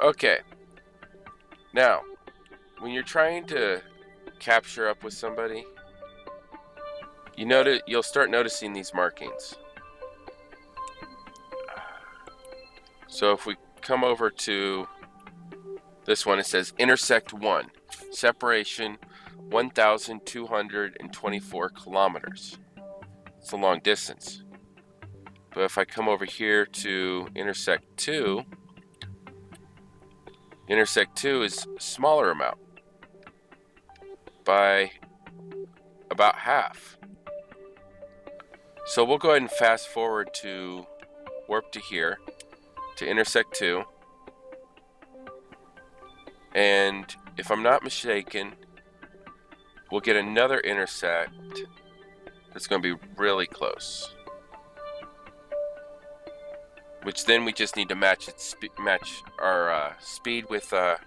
Okay. Now, when you're trying to capture up with somebody, you'll start noticing these markings. So if we come over to this one, it says intersect 1, separation 1,224 kilometers. It's a long distance. But if I come over here to intersect 2 is a smaller amount by about half. So we'll go ahead and fast forward to warp to here, to intersect 2. And if I'm not mistaken, we'll get another intersect that's going to be really close. Which then we just need to match our speed with our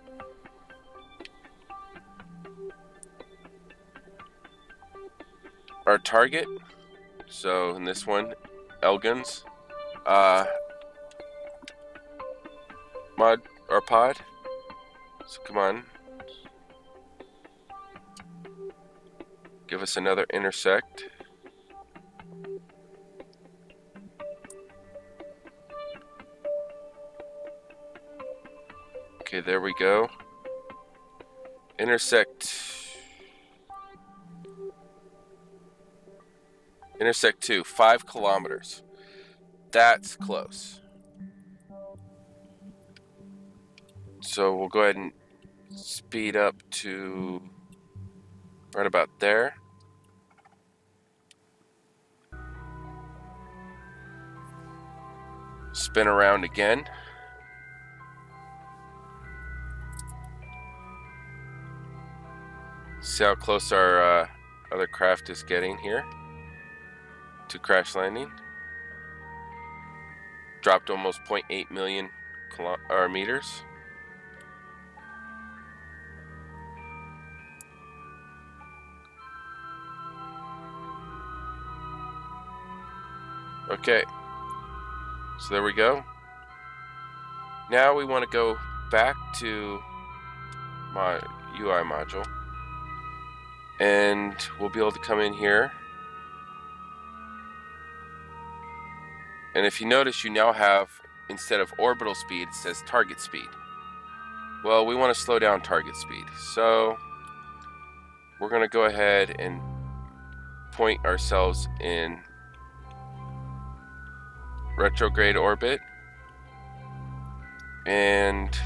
target. So in this one, Elgin's mod or pod. So come on, give us another intersect. Okay, there we go. Intersect 2, 5 kilometers. That's close. So we'll go ahead and speed up to right about there. Spin around again. See how close our other craft is getting here to crash landing. Dropped almost 0.8 million meters. Okay, so there we go. Now we want to go back to my UI module, and we'll be able to come in here. And if you notice, you now have, instead of orbital speed, it says target speed. Well, we want to slow down target speed. So we're going to go ahead and point ourselves in retrograde orbit and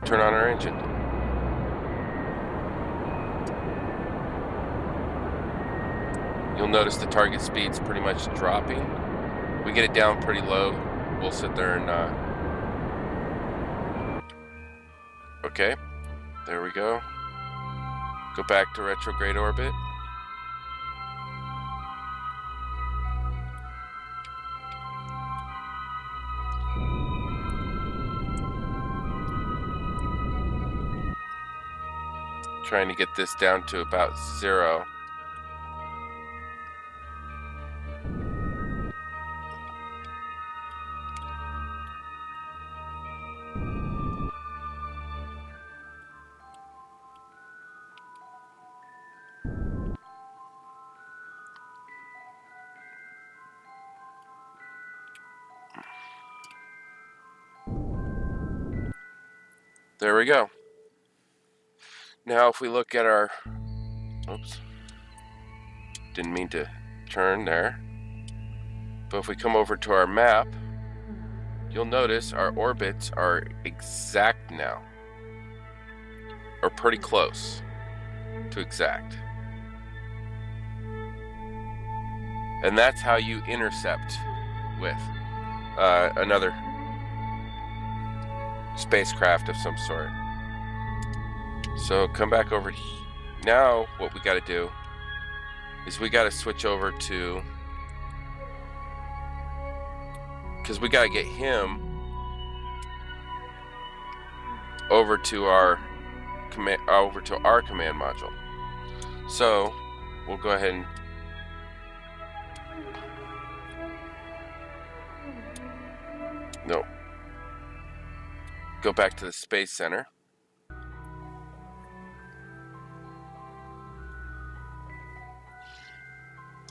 turn on our engine. You'll notice the target speed's pretty much dropping. We get it down pretty low, we'll sit there and okay, there we go. Go back to retrograde orbit. Trying to get this down to about 0. There we go. Now if we look at our, oops, didn't mean to turn there, but if we come over to our map, you'll notice our orbits are exact now, or pretty close to exact. And that's how you intercept with another spacecraft of some sort. So come back over now. What we got to do is we got to switch over to, because we got to get him over to our command module. So we'll go ahead and go back to the Space Center.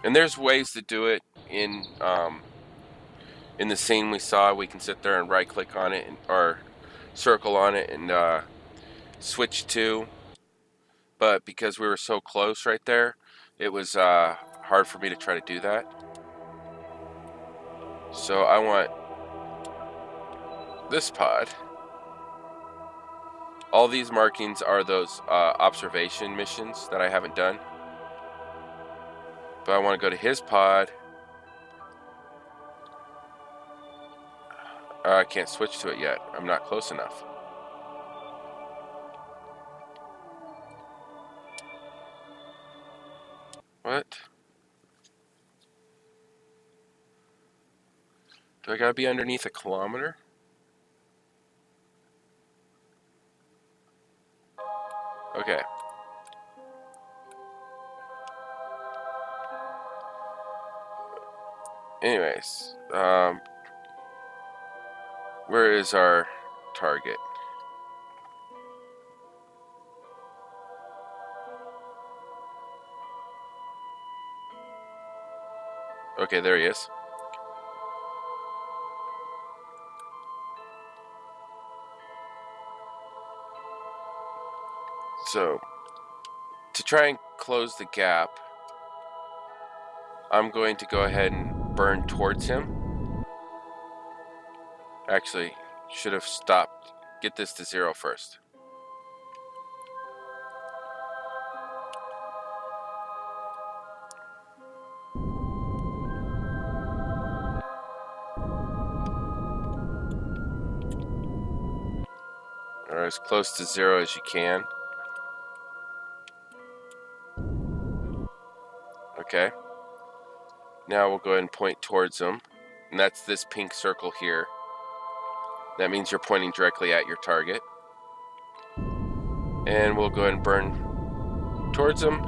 And there's ways to do it in the scene we saw. We can sit there and right click on it or circle on it and switch to. But because we were so close right there, it was hard for me to try to do that. So I want this pod. All these markings are those observation missions that I haven't done. But I want to go to his pod. I can't switch to it yet. I'm not close enough. What? Do I gotta be underneath a kilometer? Okay. Anyways, where is our target? Okay, there he is. So, to try and close the gap, I'm going to go ahead and burn towards him. Actually, should have stopped. Get this to 0 first. Or as close to 0 as you can. Okay. Now we'll go ahead and point towards him. And that's this pink circle here. That means you're pointing directly at your target. And we'll go ahead and burn towards him.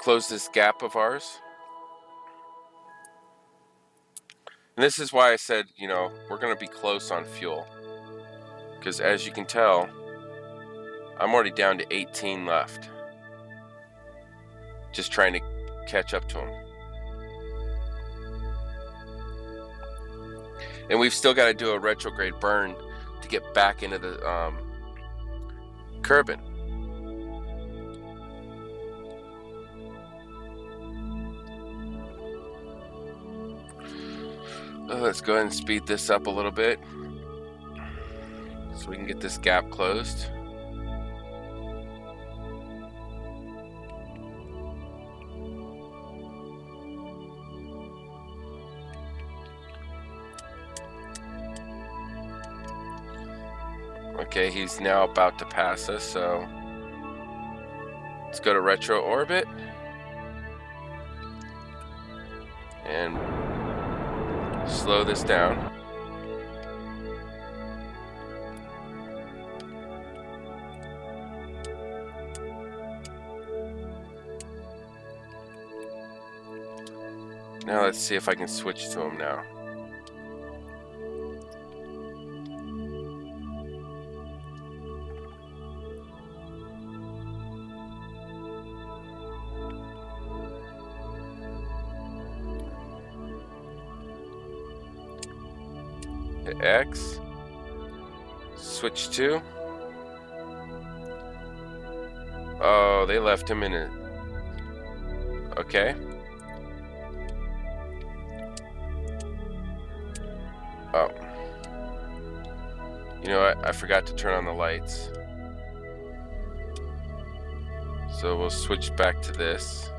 Close this gap of ours. And this is why I said, you know, we're going to be close on fuel. Because as you can tell, I'm already down to 18 left. Just trying to catch up to him. And we've still got to do a retrograde burn to get back into the Kerbal. Let's go ahead and speed this up a little bit so we can get this gap closed. Okay, he's now about to pass us, so let's go to retro orbit and slow this down. Now let's see if I can switch to him now. Hit X, switch to. Oh, they left him in it. Okay. Oh. You know what? I forgot to turn on the lights. So we'll switch back to this.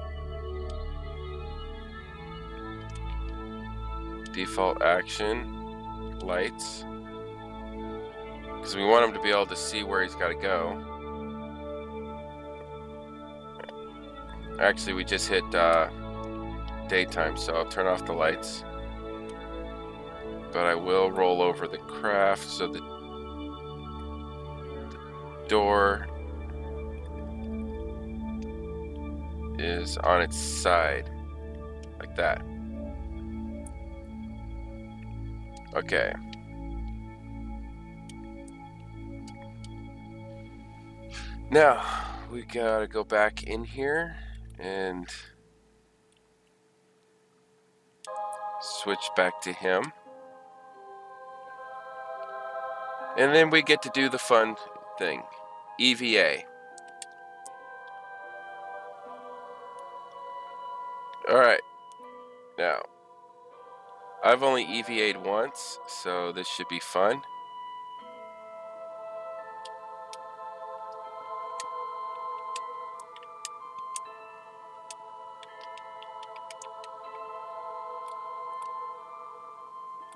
Default action. Lights, because we want him to be able to see where he's got to go. Actually, we just hit daytime, so I'll turn off the lights. But I will roll over the craft so the door is on its side, like that. Okay. Now, we gotta go back in here and switch back to him. And then we get to do the fun thing, EVA. Alright, now, I've only EVA'd once, so this should be fun.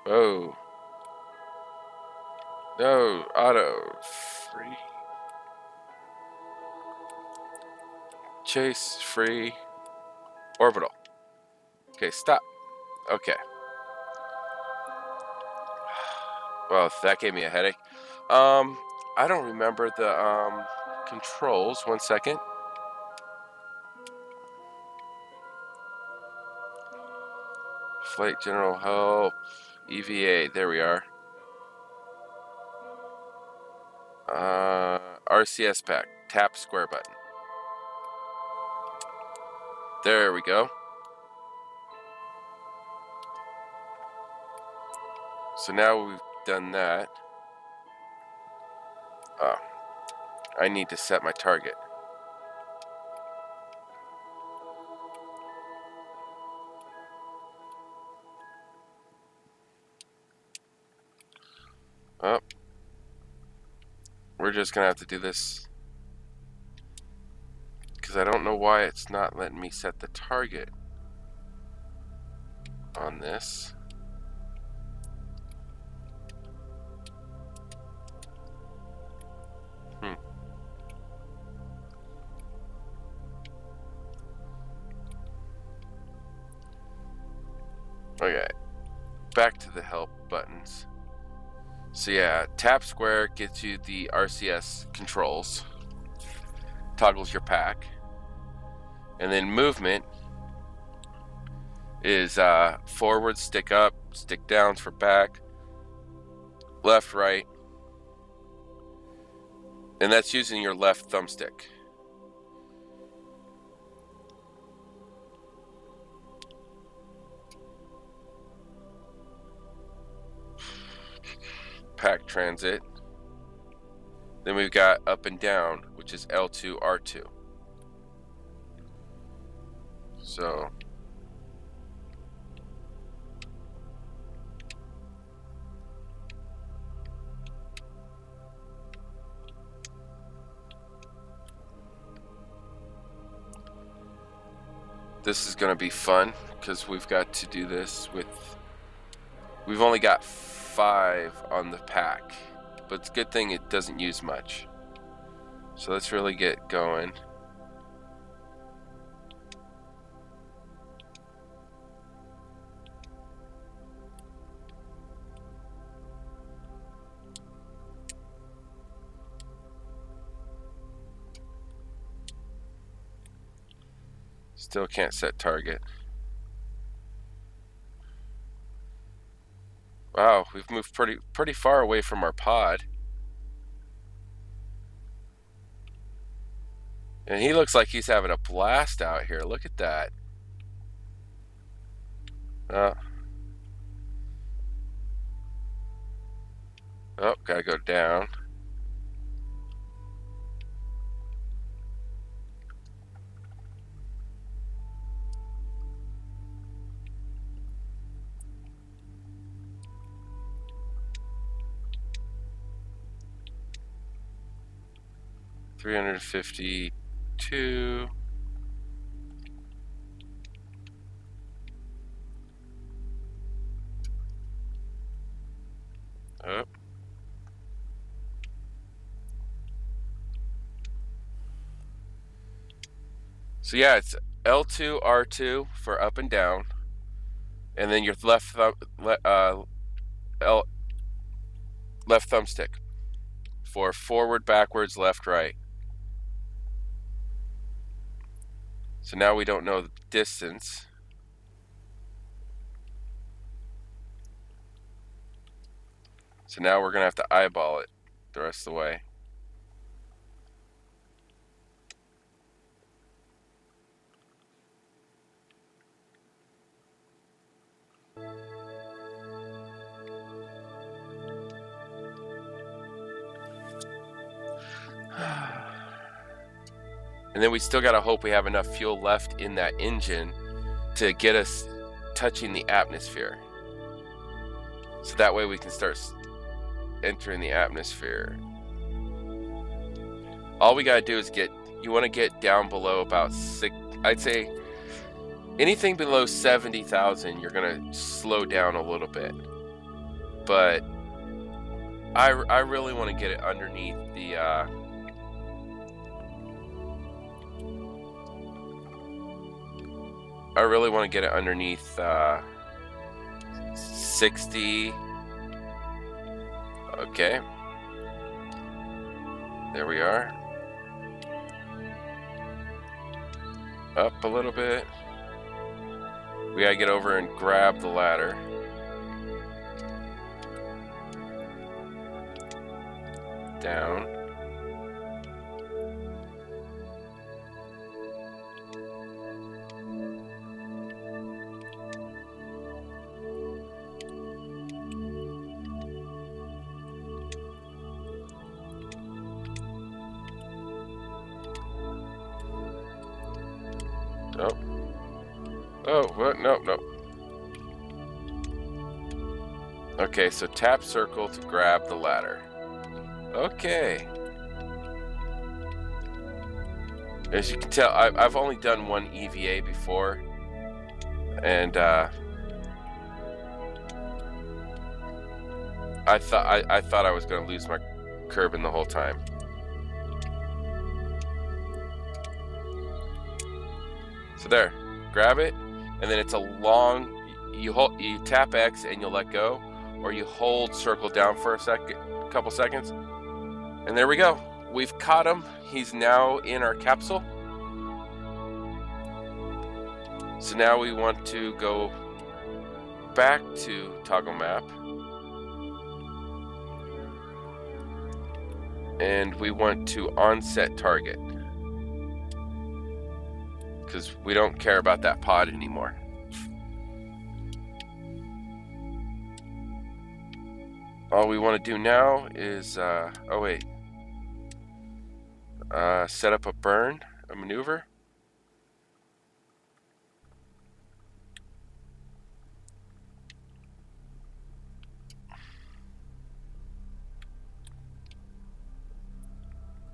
Oh. No, auto. Free. Chase, free. Orbital. Okay, stop. Okay. Well, that gave me a headache. I don't remember the controls. 1 second. Flight General Help. EVA. There we are. RCS pack. Tap square button. There we go. So now we've done that. I need to set my target. Oh. We're just gonna have to do this because I don't know why it's not letting me set the target on this. Okay, back to the help buttons. So yeah, tap square gets you the RCS controls, toggles your pack, and then movement is forward, stick up, stick down for back, left, right, and that's using your left thumbstick. Pack transit. Then we've got up and down, which is L2, R2. So this is going to be fun because we've got to do this with, we've only got 5 on the pack, but it's a good thing it doesn't use much. So let's really get going. Still can't set target. Wow, we've moved pretty far away from our pod. And he looks like he's having a blast out here. Look at that. Oh, gotta go down. $352. Oh. So yeah, it's L2, R2 for up and down, and then your left thumbstick for forward, backwards, left, right. So now we don't know the distance. So now we're going to have to eyeball it the rest of the way. And then we still got to hope we have enough fuel left in that engine to get us touching the atmosphere. So that way we can start entering the atmosphere. All we got to do is you want to get down below about I'd say anything below 70,000, you're going to slow down a little bit. But I really want to get it underneath the I really want to get it underneath 60. Okay. There we are. Up a little bit. We gotta get over and grab the ladder. Down. Oh. Oh, what? No, no. Okay, so tap circle to grab the ladder. Okay. As you can tell, I've only done one EVA before. And I thought I was going to lose my Kerbal the whole time. So there, grab it, and then it's a long. You tap X and you'll let go, or you hold circle down for a couple seconds, and there we go. We've caught him. He's now in our capsule. So now we want to go back to toggle map, and we want to onset target, because we don't care about that pod anymore. All we want to do now is, set up a maneuver.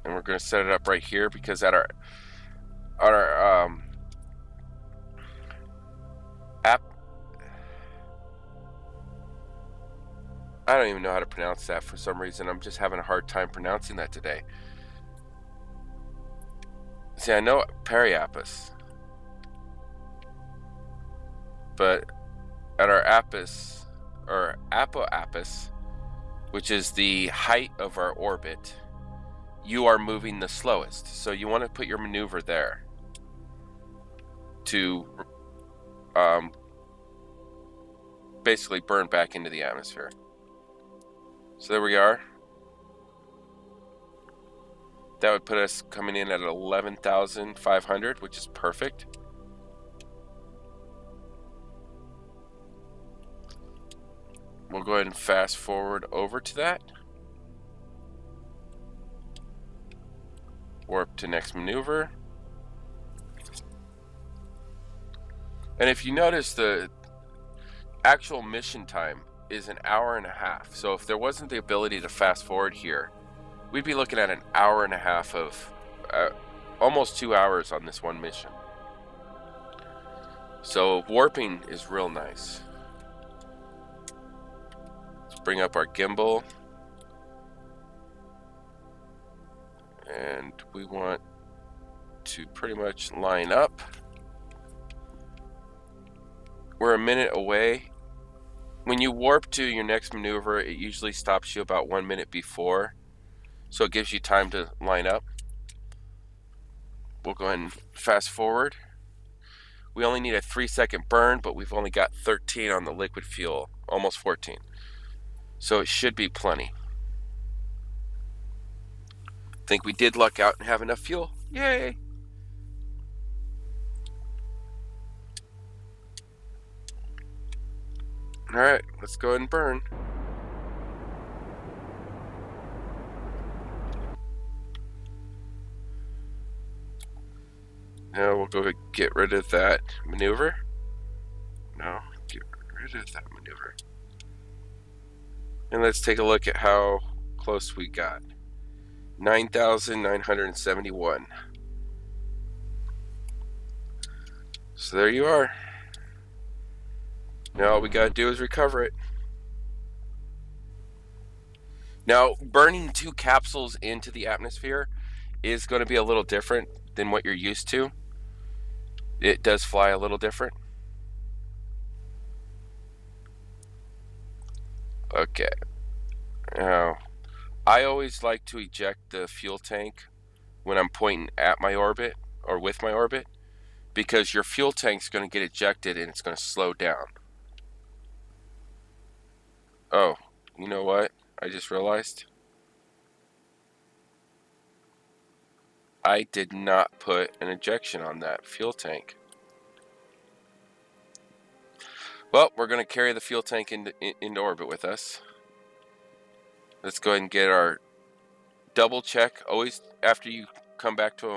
And we're going to set it up right here, because at our app, I don't even know how to pronounce that for some reason. I'm just having a hard time pronouncing that today. See, I know periapus, but at our apus, or apoapus, which is the height of our orbit, you are moving the slowest. So you want to put your maneuver there to basically burn back into the atmosphere. So there we are. That would put us coming in at 11,500, which is perfect. We'll go ahead and fast forward over to that. Warp to next maneuver. And if you notice, the actual mission time is an hour and a half. So if there wasn't the ability to fast forward here, we'd be looking at an hour and a half of almost 2 hours on this one mission. So warping is real nice. Let's bring up our gimbal. And we want to pretty much line up. We're a minute away. When you warp to your next maneuver, it usually stops you about 1 minute before. So it gives you time to line up. We'll go ahead and fast forward. we only need a 3-second burn, but we've only got 13 on the liquid fuel, almost 14. So it should be plenty. Think we did luck out and have enough fuel. Yay! Alright, let's go ahead and burn. Now we'll go get rid of that maneuver. No, get rid of that maneuver. And let's take a look at how close we got. 9,971. So there you are. Now all we gotta do is recover it. Now, burning 2 capsules into the atmosphere is going to be a little different than what you're used to. It does fly a little different. Okay. Now, I always like to eject the fuel tank when I'm pointing at my orbit or with my orbit, because your fuel tank's going to get ejected and it's going to slow down. Oh, you know what? I just realized I did not put an ejection on that fuel tank. Well, we're going to carry the fuel tank into orbit with us. Let's go ahead and get our double check. Always after you come back to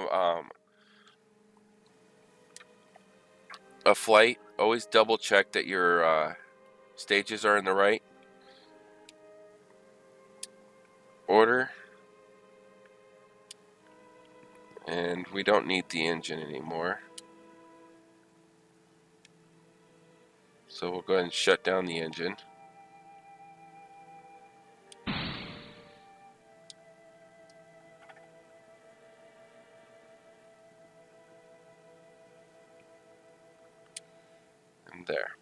a flight, always double check that your stages are in the right order. And we don't need the engine anymore. So we'll go ahead and shut down the engine. And there.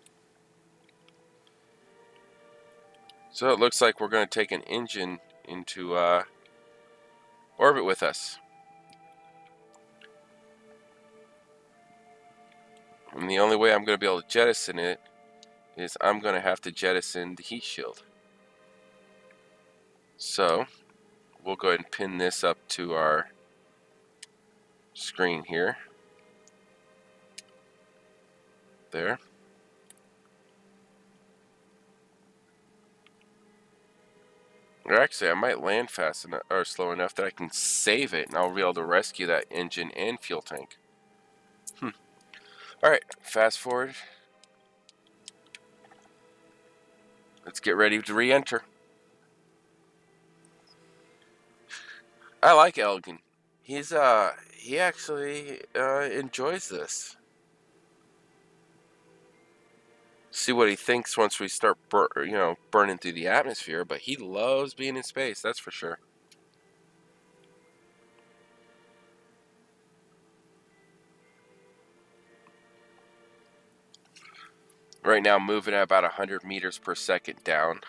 So it looks like we're going to take an engine into orbit with us. And the only way I'm going to be able to jettison it is I'm going to have to jettison the heat shield. So we'll go ahead and pin this up to our screen here. There. Or actually, I might land fast enough or slow enough that I can save it, and I'll be able to rescue that engine and fuel tank. All right, fast forward. Let's get ready to re-enter. I like Elgin. He actually enjoys this. See what he thinks once we start burning through the atmosphere, but he loves being in space, that's for sure. Right now moving at about 100 meters per second down.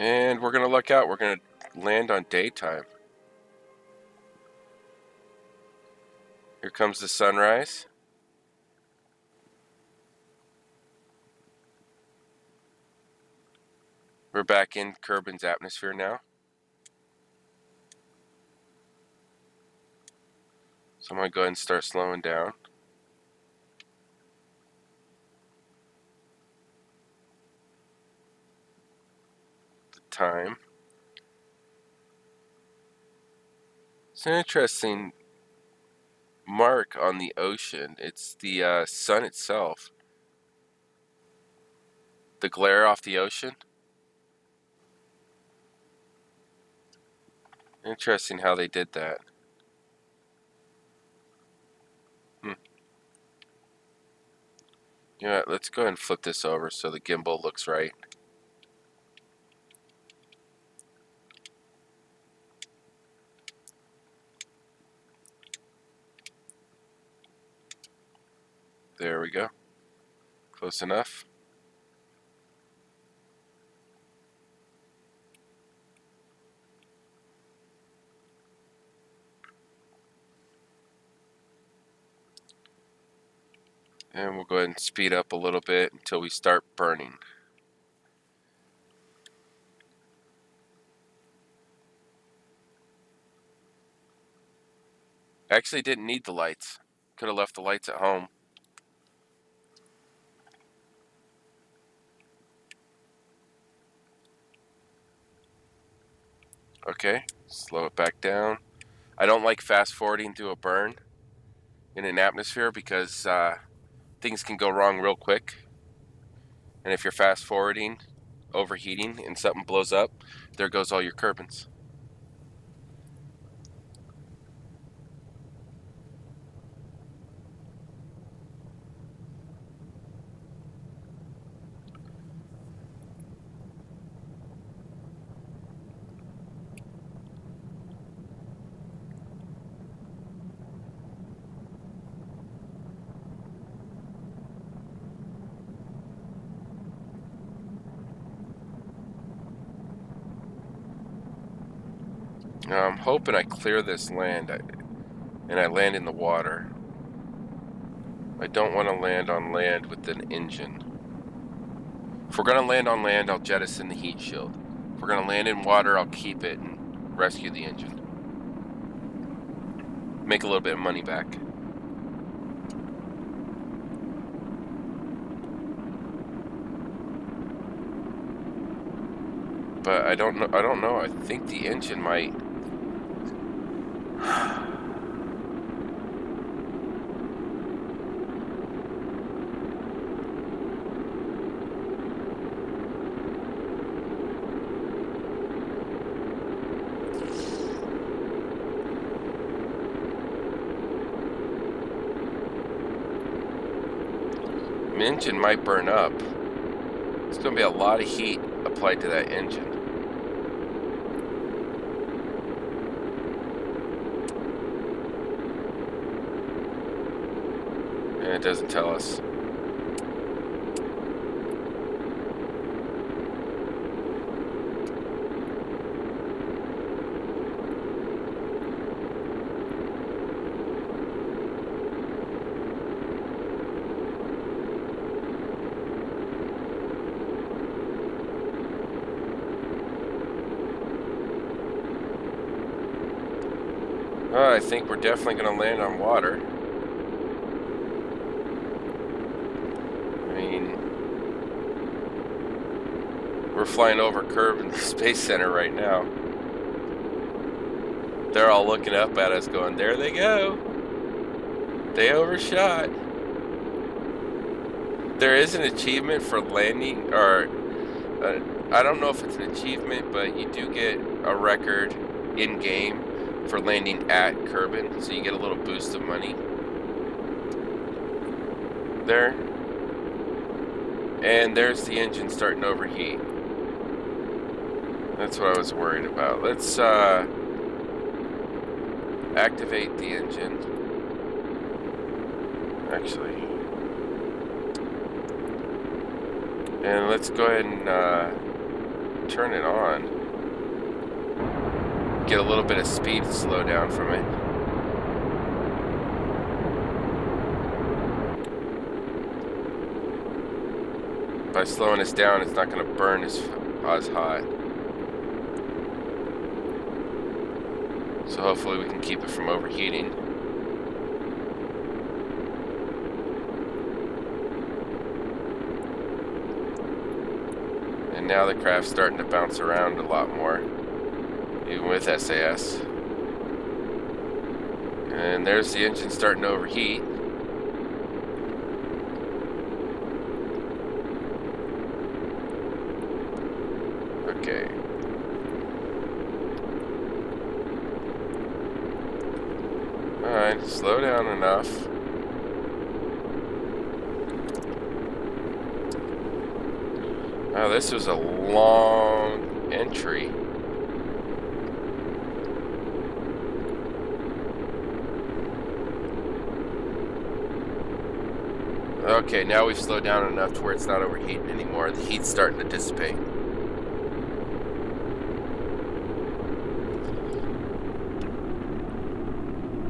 And we're going to look out. We're going to land on daytime. Here comes the sunrise. We're back in Kerbin's atmosphere now. So I'm going to go ahead and start slowing down. The time. It's an interesting mark on the ocean. It's the sun itself. The glare off the ocean. Interesting how they did that. You know what, let's go ahead and flip this over so the gimbal looks right. There we go. Close enough. And we'll go ahead and speed up a little bit until we start burning. Actually didn't need the lights. Could have left the lights at home. Okay, slow it back down. I don't like fast forwarding through a burn in an atmosphere because things can go wrong real quick. And if you're fast forwarding, overheating, and something blows up, there goes all your Kerbals. Now I'm hoping I clear this land and I land in the water. I don't want to land on land with an engine. If we're going to land on land, I'll jettison the heat shield. If we're going to land in water, I'll keep it and rescue the engine. Make a little bit of money back. But I don't know. I think the engine might. The engine might burn up. It's going to be a lot of heat applied to that engine. And it doesn't tell us. I think we're definitely going to land on water. I mean, we're flying over Kerbal Space Center right now. They're all looking up at us going, there they go. They overshot. There is an achievement for landing, or I don't know if it's an achievement, but you do get a record in-game for landing at Kerbal, so you get a little boost of money there. And there's the engine starting to overheat. That's what I was worried about. Let's activate the engine. Actually, and let's go ahead and turn it on. Get a little bit of speed slow down from it. By slowing this down, it's not going to burn as hot. So hopefully we can keep it from overheating. And now the craft's starting to bounce around a lot more, even with SAS. And there's the engine starting to overheat. Okay. Alright, slow down enough. Oh, this was a long entry. Okay, now we've slowed down enough to where it's not overheating anymore. The heat's starting to dissipate.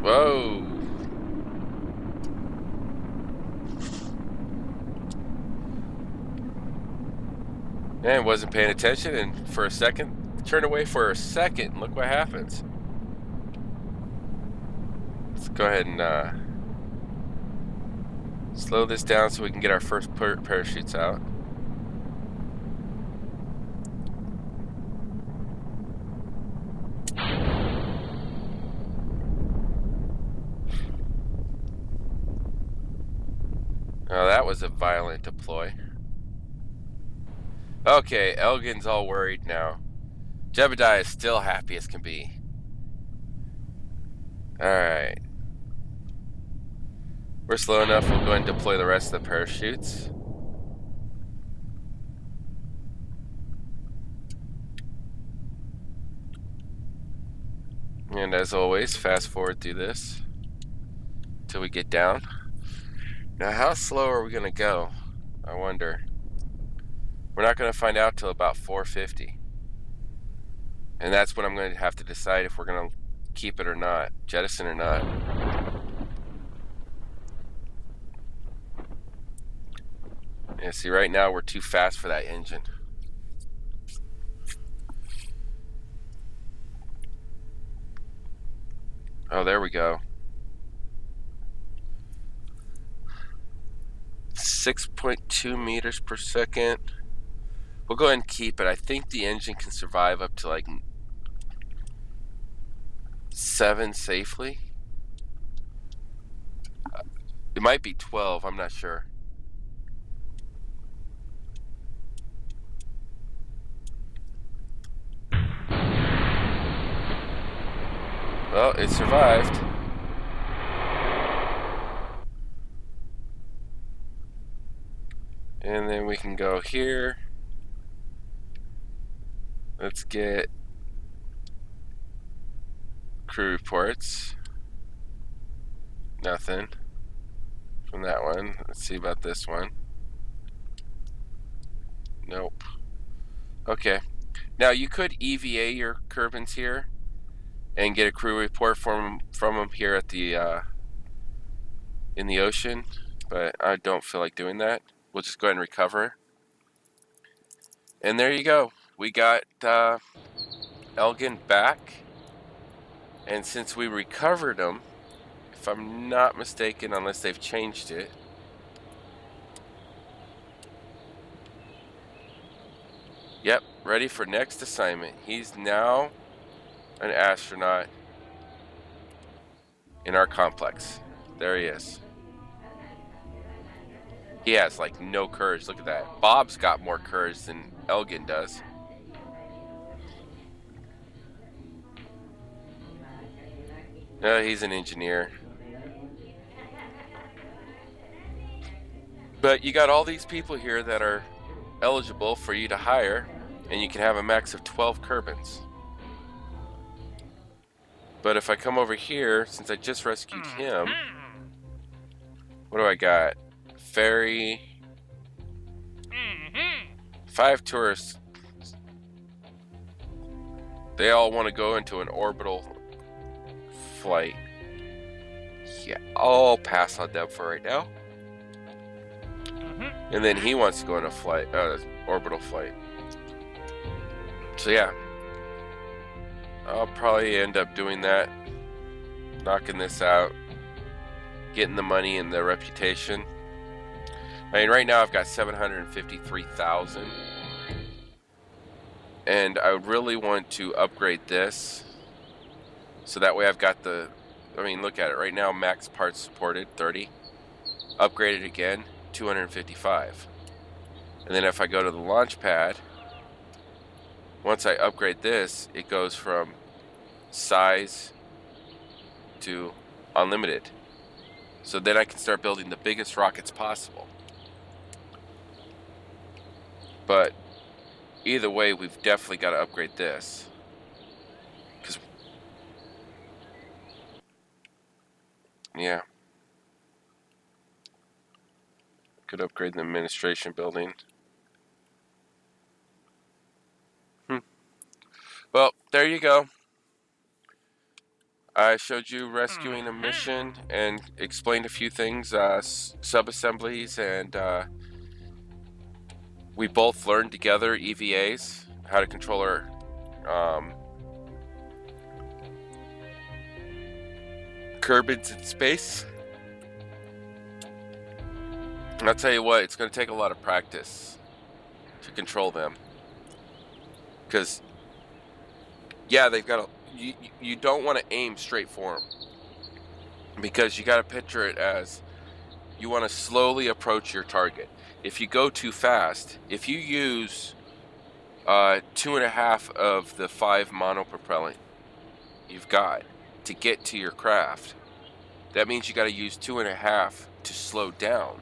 Whoa. And wasn't paying attention, and for a second, turned away for a second. Look what happens. Let's go ahead and slow this down so we can get our first parachutes out. Oh, that was a violent deploy. Okay, Elgin's all worried now. Jebediah is still happy as can be. Alright. We're slow enough, we'll go ahead and deploy the rest of the parachutes. And as always, fast forward through this till we get down. Now, how slow are we going to go? I wonder. We're not going to find out till about 450. And that's when I'm going to have to decide if we're going to keep it or not, jettison or not. Yeah, see, right now we're too fast for that engine. Oh, there we go. 6.2 meters per second. We'll go ahead and keep it. I think the engine can survive up to like 7 safely. It might be 12, I'm not sure. Well, it survived. And then we can go here. Let's get crew reports. Nothing from that one. Let's see about this one. Nope. Okay. Now you could EVA your Kerbals here and get a crew report from them here at the in the ocean, but I don't feel like doing that. We'll just go ahead and recover. And there you go. We got Elgin back, and since we recovered him, if I'm not mistaken, unless they've changed it, yep, ready for next assignment. He's now an astronaut in our complex. There he is. He has like no courage. Look at that. Bob's got more courage than Elgin does. No, he's an engineer. But you got all these people here that are eligible for you to hire, and you can have a max of 12 Kerbals. But if I come over here, since I just rescued him, what do I got? Ferry. 5 tourists. They all want to go into an orbital flight. Yeah, I'll pass on them for right now. And then he wants to go on a flight, orbital flight. So yeah, I'll probably end up doing that, knocking this out, getting the money and the reputation. I mean, right now I've got 753,000, and I really want to upgrade this, so that way I've got the, I mean, look at it, right now max parts supported, 30, upgrade it again, 255, and then if I go to the launch pad, once I upgrade this, it goes from size to unlimited, so then I can start building the biggest rockets possible. But either way, we've definitely got to upgrade this. Because, yeah. Could upgrade the administration building. Well, there you go. I showed you rescuing a mission and explained a few things, sub-assemblies, and we both learned together EVAs, how to control our Kerbals in space. And I'll tell you what, it's going to take a lot of practice to control them. Because, yeah, they've got you don't want to aim straight for them. Because you got to picture it as you want to slowly approach your target. If you go too fast, if you use 2.5 of the 5 monopropellant you've got to get to your craft, that means you got to use 2.5 to slow down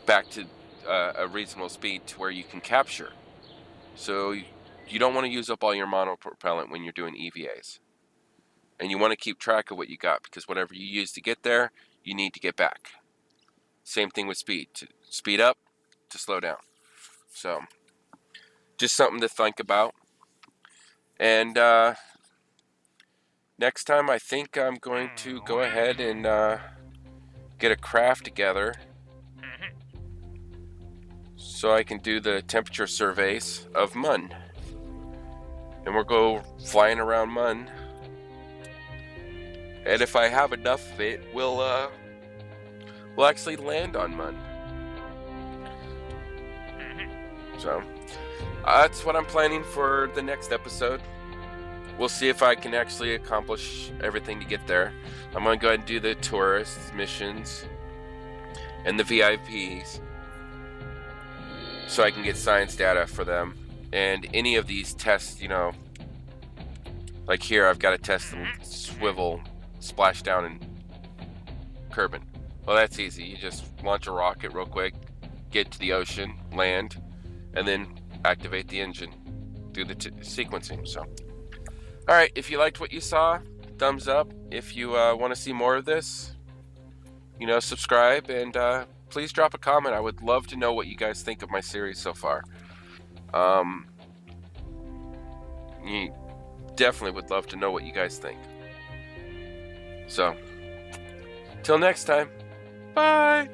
back to a reasonable speed to where you can capture. So you don't want to use up all your monopropellant when you're doing EVAs. And you want to keep track of what you got, because whatever you use to get there, you need to get back. Same thing with speed. To speed up, to slow down. So, just something to think about. And next time I think I'm going to go ahead and get a craft together so I can do the temperature surveys of Mun. And we'll go flying around Mun. And if I have enough of it, we'll actually land on Mun. So that's what I'm planning for the next episode. We'll see if I can actually accomplish everything to get there. I'm going to go ahead and do the tourist missions and the VIPs so I can get science data for them. And any of these tests, you know, like here I've got to test the swivel splashdown in Kerbal. Well, that's easy. You just launch a rocket real quick, get to the ocean, land, and then activate the engine. Do the sequencing. So, all right, if you liked what you saw, thumbs up. If you want to see more of this, you know, subscribe, and please drop a comment. I would love to know what you guys think of my series so far. You definitely would love to know what you guys think. So, till next time, bye!